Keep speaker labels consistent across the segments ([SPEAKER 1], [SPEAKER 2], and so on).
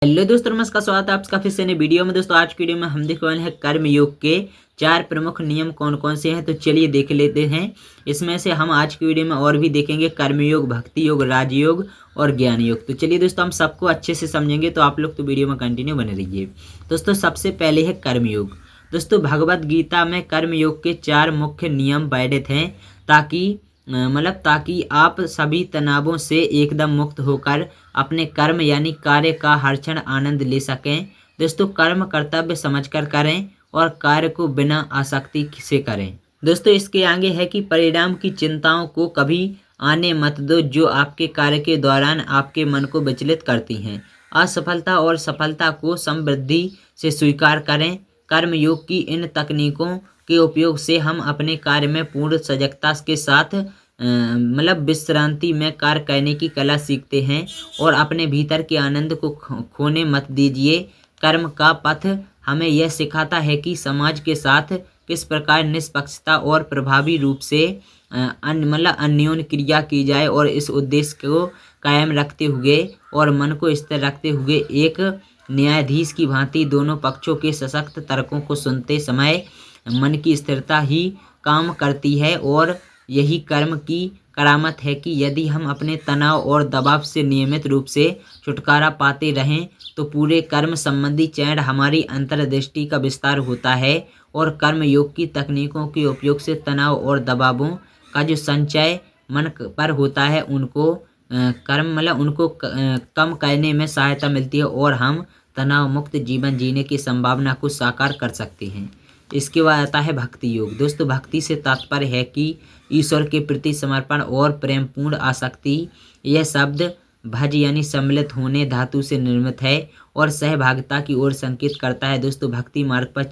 [SPEAKER 1] Hello दोस्तों, नमस्कार। स्वागत है आपका फिर से नई वीडियो में। दोस्तों आज की वीडियो में हम देखने वाले हैं कर्म योग के 4 प्रमुख नियम कौन कौन से हैं। तो चलिए देख लेते हैं। इसमें से हम आज की वीडियो में और भी देखेंगे कर्म योग, भक्ति योग, राजयोग और ज्ञान योग। तो चलिए दोस्तों, हम सबको अच्छे से समझेंगे, तो आप लोग तो वीडियो में कंटिन्यू बने रहिए। दोस्तों सबसे पहले है कर्म योग। दोस्तों भगवत गीता में कर्म योग के 4 मुख्य नियम वर्णित हैं ताकि आप सभी तनावों से एकदम मुक्त होकर अपने कर्म यानी कार्य का हर क्षण आनंद ले सकें। दोस्तों कर्म कर्तव्य समझकर करें और कार्य को बिना आसक्ति से करें। दोस्तों इसके आगे है कि परिणाम की चिंताओं को कभी आने मत दो, जो आपके कार्य के दौरान आपके मन को विचलित करती हैं। असफलता और सफलता को समृद्धि से स्वीकार करें। कर्म योग की इन तकनीकों के उपयोग से हम अपने कार्य में पूर्ण सजगता के साथ विश्रांति में कार्य करने की कला सीखते हैं और अपने भीतर के आनंद को खोने मत दीजिए। कर्म का पथ हमें यह सिखाता है कि समाज के साथ किस प्रकार निष्पक्षता और प्रभावी रूप से अन्योन्य क्रिया की जाए, और इस उद्देश्य को कायम रखते हुए और मन को स्थिर रखते हुए एक न्यायाधीश की भांति दोनों पक्षों के सशक्त तर्कों को सुनते समय मन की स्थिरता ही काम करती है। और यही कर्म की करामत है कि यदि हम अपने तनाव और दबाव से नियमित रूप से छुटकारा पाते रहें तो पूरे कर्म संबंधी चैन हमारी अंतर्दृष्टि का विस्तार होता है, और कर्म योग की तकनीकों के उपयोग से तनाव और दबावों का जो संचय मन पर होता है उनको कम करने में सहायता मिलती है, और हम तनाव मुक्त जीवन जीने की संभावना को साकार कर सकते हैं। इसके बाद आता है भक्ति योग। दोस्तों भक्ति से तात्पर्य है कि ईश्वर के प्रति समर्पण और प्रेमपूर्ण आसक्ति। यह शब्द भज यानी सम्मिलित होने धातु से निर्मित है और सहभागिता की ओर संकेत करता है। दोस्तों भक्ति मार्ग पर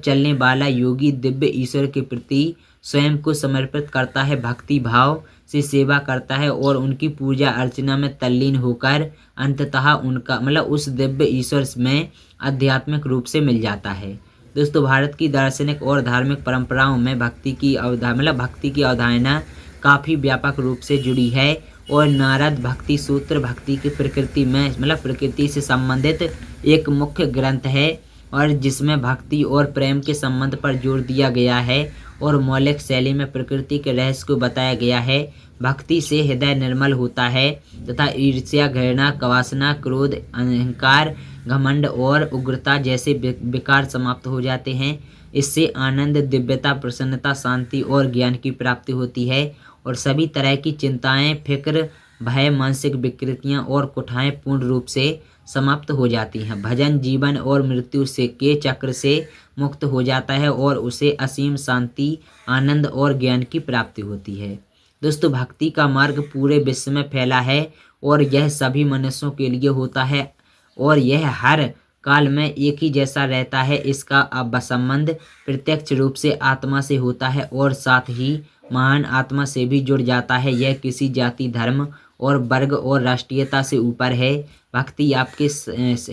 [SPEAKER 1] चलने वाला योगी दिव्य ईश्वर के प्रति स्वयं को समर्पित करता है, भक्ति भाव से सेवा करता है और उनकी पूजा अर्चना में तल्लीन होकर अंततः उनका उस दिव्य ईश्वर में आध्यात्मिक रूप से मिल जाता है। दोस्तों भारत की दार्शनिक और धार्मिक परंपराओं में भक्ति की अवधारणा काफ़ी व्यापक रूप से जुड़ी है, और नारद भक्ति सूत्र भक्ति की प्रकृति से संबंधित एक मुख्य ग्रंथ है, और जिसमें भक्ति और प्रेम के संबंध पर जोर दिया गया है और मौलिक शैली में प्रकृति के रहस्य को बताया गया है। भक्ति से हृदय निर्मल होता है तथा ईर्ष्या, घृणा, वासना, क्रोध, अहंकार, घमंड और उग्रता जैसे विकार समाप्त हो जाते हैं। इससे आनंद, दिव्यता, प्रसन्नता, शांति और ज्ञान की प्राप्ति होती है, और सभी तरह की चिंताएं, फिक्र, भय, मानसिक विकृतियां और कुठाएं पूर्ण रूप से समाप्त हो जाती हैं। भजन जीवन और मृत्यु से के चक्र से मुक्त हो जाता है और उसे असीम शांति, आनंद और ज्ञान की प्राप्ति होती है। दोस्तों भक्ति का मार्ग पूरे विश्व में फैला है और यह सभी मनुष्यों के लिए होता है, और यह हर काल में एक ही जैसा रहता है। इसका संबंध प्रत्यक्ष रूप से आत्मा से होता है और साथ ही महान आत्मा से भी जुड़ जाता है। यह किसी जाति, धर्म और वर्ग और राष्ट्रीयता से ऊपर है। भक्ति आपके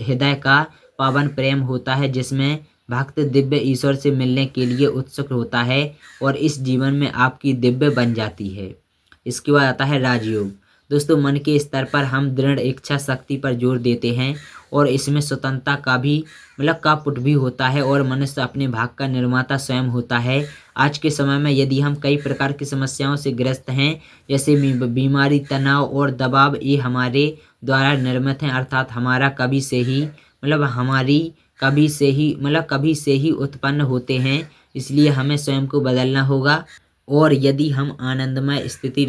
[SPEAKER 1] हृदय का पावन प्रेम होता है, जिसमें भक्त दिव्य ईश्वर से मिलने के लिए उत्सुक होता है और इस जीवन में आपकी दिव्य बन जाती है। इसके बाद आता है राजयोग। दोस्तों मन के स्तर पर हम दृढ़ इच्छा शक्ति पर जोर देते हैं, और इसमें स्वतंत्रता का भी पुट भी होता है, और मनुष्य अपने भाग का निर्माता स्वयं होता है। आज के समय में यदि हम कई प्रकार की समस्याओं से ग्रस्त हैं, जैसे बीमारी, तनाव और दबाव, ये हमारे द्वारा निर्मित हैं, अर्थात हमारा कभी से ही उत्पन्न होते हैं। इसलिए हमें स्वयं को बदलना होगा, और यदि हम आनंदमय स्थिति,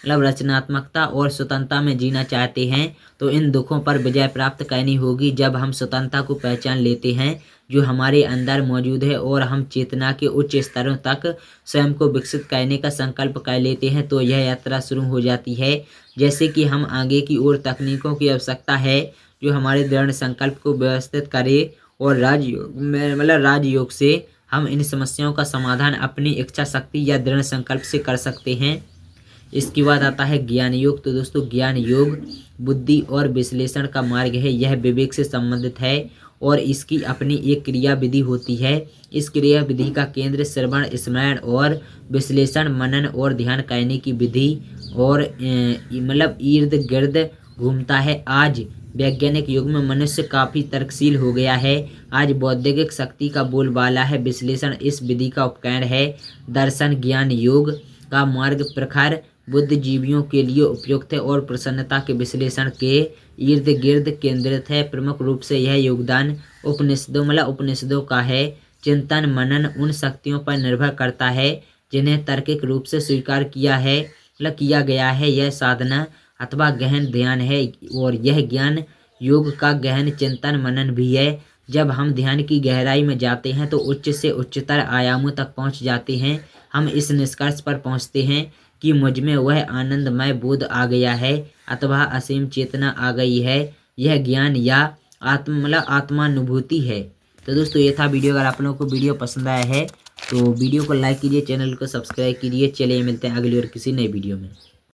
[SPEAKER 1] रचनात्मकता और स्वतंत्रता में जीना चाहते हैं तो इन दुखों पर विजय प्राप्त करनी होगी। जब हम स्वतंत्रता को पहचान लेते हैं जो हमारे अंदर मौजूद है, और हम चेतना के उच्च स्तरों तक स्वयं को विकसित करने का संकल्प कर लेते हैं, तो यह यात्रा शुरू हो जाती है। जैसे कि हम आगे की ओर तकनीकों की आवश्यकता है जो हमारे दृढ़ संकल्प को व्यवस्थित करे, और राजयोग से हम इन समस्याओं का समाधान अपनी इच्छा शक्ति या दृढ़ संकल्प से कर सकते हैं। इसके बाद आता है ज्ञान योग। तो दोस्तों ज्ञान योग बुद्धि और विश्लेषण का मार्ग है। यह विवेक से संबंधित है और इसकी अपनी एक क्रिया विधि होती है। इस क्रिया विधि का केंद्र श्रवण, स्मरण और विश्लेषण, मनन और ध्यान करने की विधि और इर्द गिर्द घूमता है। आज वैज्ञानिक युग में मनुष्य काफ़ी तर्कशील हो गया है। आज बौद्धिक शक्ति का बोलबाला है। विश्लेषण इस विधि का उपकरण है। दर्शन ज्ञान योग का मार्ग प्रखर बुद्धिजीवियों के लिए उपयुक्त है और प्रसन्नता के विश्लेषण के इर्द गिर्द केंद्रित है। प्रमुख रूप से यह योगदान उपनिषदों का है। चिंतन मनन उन शक्तियों पर निर्भर करता है जिन्हें तार्किक रूप से स्वीकार किया गया है। यह साधना अथवा गहन ध्यान है और यह ज्ञान योग का गहन चिंतन मनन भी है। जब हम ध्यान की गहराई में जाते हैं तो उच्च से उच्चतर आयामों तक पहुंच जाते हैं। हम इस निष्कर्ष पर पहुंचते हैं कि मुझ में वह आनंदमय बोध आ गया है अथवा असीम चेतना आ गई है। यह ज्ञान या आत्मानुभूति है। तो दोस्तों ये था वीडियो। अगर आप लोगों को वीडियो पसंद आया है तो वीडियो को लाइक कीजिए, चैनल को सब्सक्राइब कीजिए। चलिए मिलते हैं अगली और किसी नई वीडियो में।